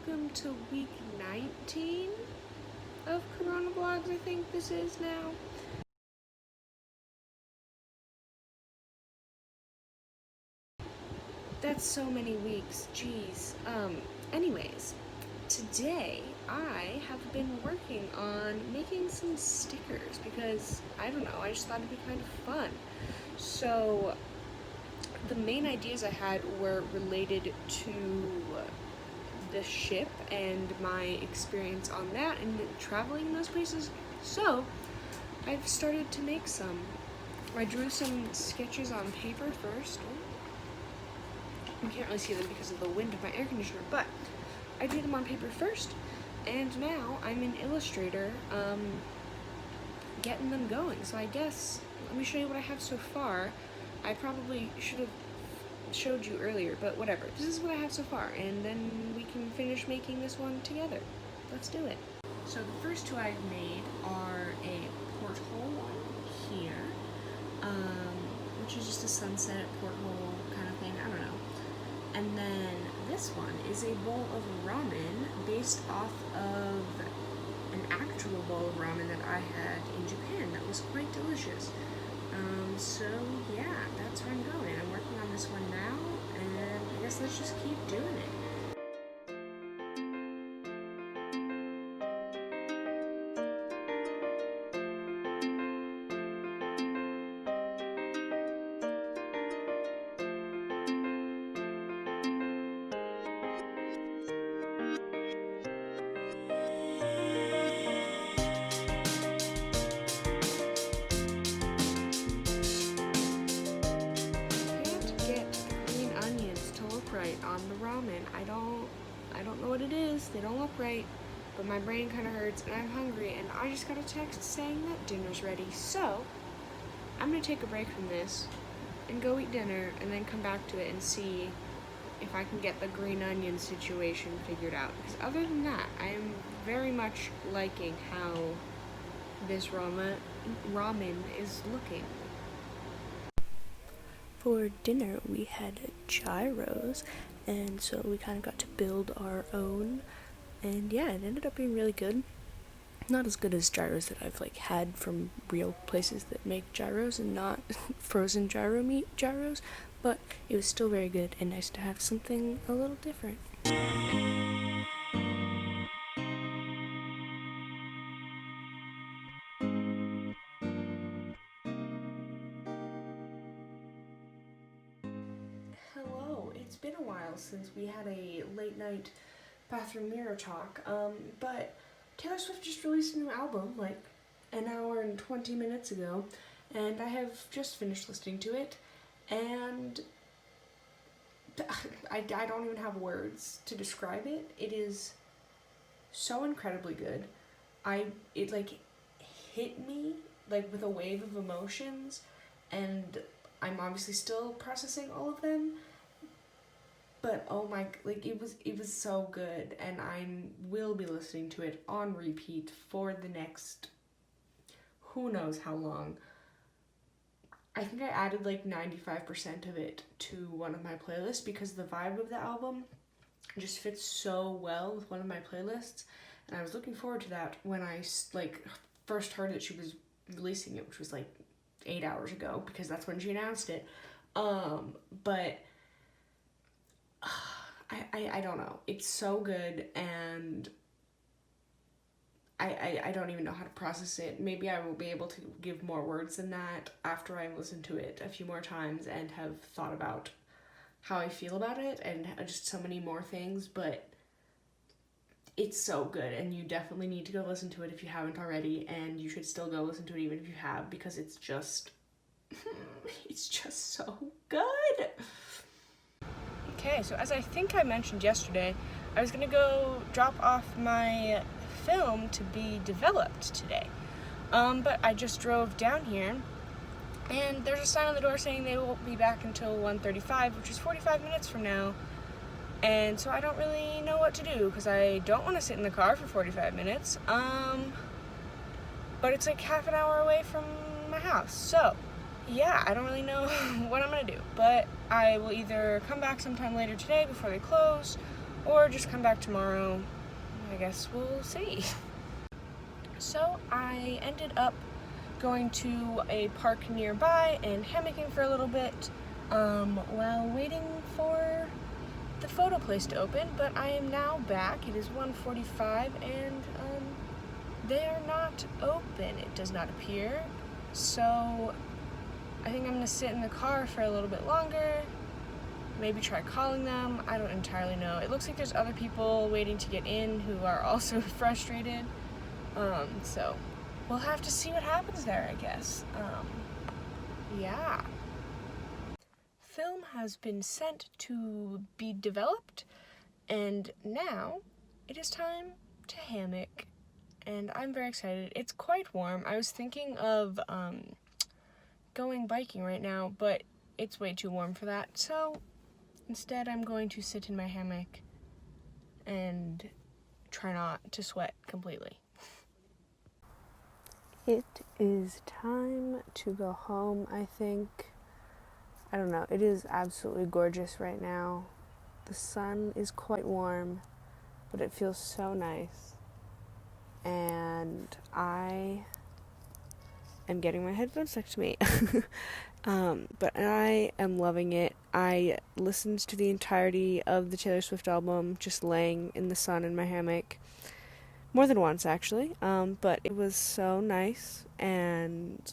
welcome to week 19 of Corona Vlogs, I think this is now. That's so many weeks, jeez. Anyways, today I have been working on making some stickers because, I don't know, I just thought it'd be kind of fun. So, the main ideas I had were related to the ship and my experience on that and traveling in those places. So, I've started to make some. I drew some sketches on paper first. You can't really see them because of the wind of my air conditioner, but I drew them on paper first, and now I'm in Illustrator getting them going. So I guess, let me show you what I have so far. I probably should have showed you earlier, but whatever. This is what I have so far, and then we can finish making this one together. Let's do it. So the first two I've made are a porthole one here, which is just a sunset porthole kind of thing, I don't know. And then this one is a bowl of ramen based off of an actual bowl of ramen that I had in Japan that was quite delicious. So yeah, that's where I'm going. I'm working on this one now, and I guess let's just keep doing it. Right on the ramen. I don't know what it is. They don't look right, but my brain kind of hurts and I'm hungry, and I just got a text saying that dinner's ready. So I'm gonna take a break from this and go eat dinner and then come back to it and see if I can get the green onion situation figured out. Because other than that, I am very much liking how this ramen is looking. For dinner, we had gyros, and so we kind of got to build our own, and yeah, it ended up being really good. Not as good as gyros that I've had from real places that make gyros and not frozen gyro meat gyros, but it was still very good and nice to have something a little different. Hello, it's been a while since we had a late night bathroom mirror talk, but Taylor Swift just released a new album like an hour and 20 minutes ago, and I have just finished listening to it, and I don't even have words to describe it. It is so incredibly good. It hit me with a wave of emotions, and I'm obviously still processing all of them, but oh my, it was so good, and I will be listening to it on repeat for the next who knows how long. I think I added 95% of it to one of my playlists because the vibe of the album just fits so well with one of my playlists, and I was looking forward to that when I first heard that she was releasing it, which was 8 hours ago because that's when she announced it. But I don't know. It's so good, and I don't even know how to process it. Maybe I will be able to give more words than that after I've listened to it a few more times and have thought about how I feel about it and just so many more things, but it's so good, and you definitely need to go listen to it if you haven't already, and you should still go listen to it even if you have, because it's just so good. Okay, so as I think I mentioned yesterday, I was gonna go drop off my film to be developed today, but I just drove down here, and there's a sign on the door saying they won't be back until 1:35, which is 45 minutes from now. And so I don't really know what to do because I don't want to sit in the car for 45 minutes. But it's half an hour away from my house. So, yeah, I don't really know what I'm going to do. But I will either come back sometime later today before they close, or just come back tomorrow. I guess we'll see. So I ended up going to a park nearby and hammocking for a little bit while waiting for the photo place to open, but I am now back. It is 1:45 and they are not open, it does not appear. So I think I'm gonna sit in the car for a little bit longer, maybe try calling them. I don't entirely know. It looks like there's other people waiting to get in who are also frustrated. So we'll have to see what happens there, I guess. Yeah. Film has been sent to be developed, and now it is time to hammock, and I'm very excited. It's quite warm. I was thinking of going biking right now, but it's way too warm for that, so instead I'm going to sit in my hammock and try not to sweat completely. It is time to go home, I think. I don't know, it is absolutely gorgeous right now. The sun is quite warm, but it feels so nice. And I am getting my headphones stuck to me. But I am loving it. I listened to the entirety of the Taylor Swift album just laying in the sun in my hammock. More than once, actually. But it was so nice, and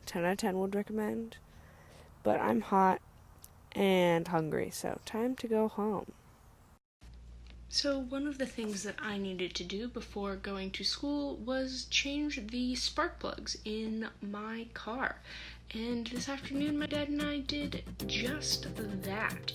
10 out of 10 would recommend. But I'm hot and hungry, so time to go home. So one of the things that I needed to do before going to school was change the spark plugs in my car. And this afternoon, my dad and I did just that.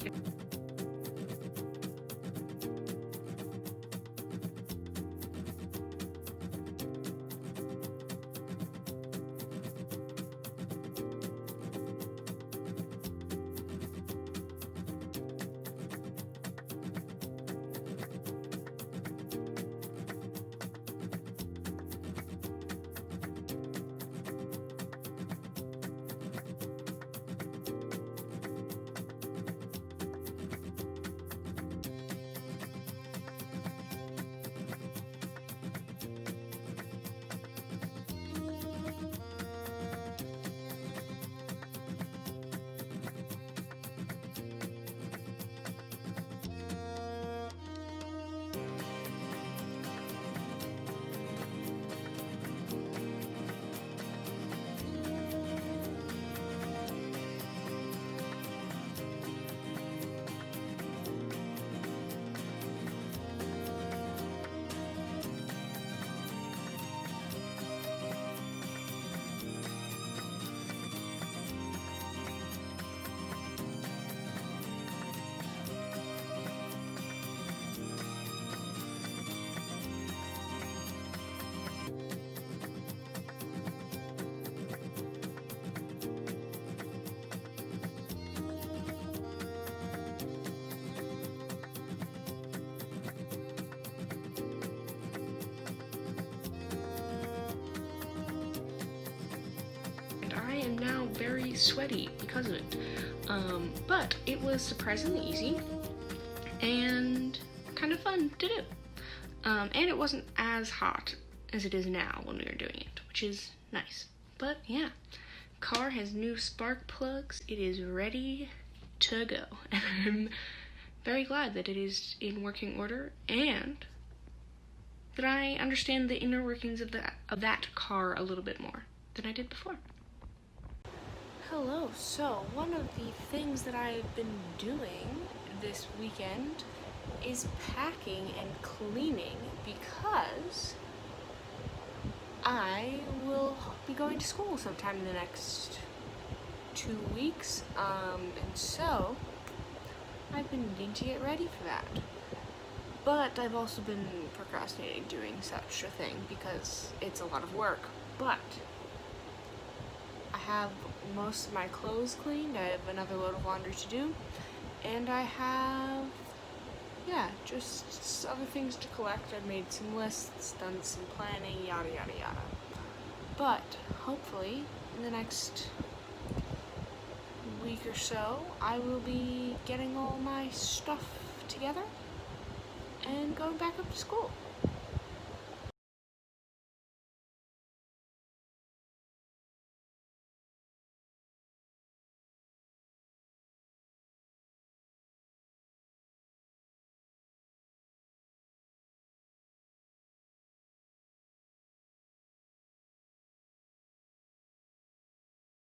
I am now very sweaty because of it. But it was surprisingly easy and kind of fun to do. And it wasn't as hot as it is now when we were doing it, which is nice. But yeah, car has new spark plugs. It is ready to go. And I'm very glad that it is in working order and that I understand the inner workings of that car a little bit more than I did before. Hello, so one of the things that I've been doing this weekend is packing and cleaning because I will be going to school sometime in the next 2 weeks, and so I've been needing to get ready for that. But I've also been procrastinating doing such a thing because it's a lot of work. But I have most of my clothes cleaned. I have another load of laundry to do, and I have, just other things to collect. I've made some lists, done some planning, yada yada yada. But hopefully in the next week or so I will be getting all my stuff together going back up to school.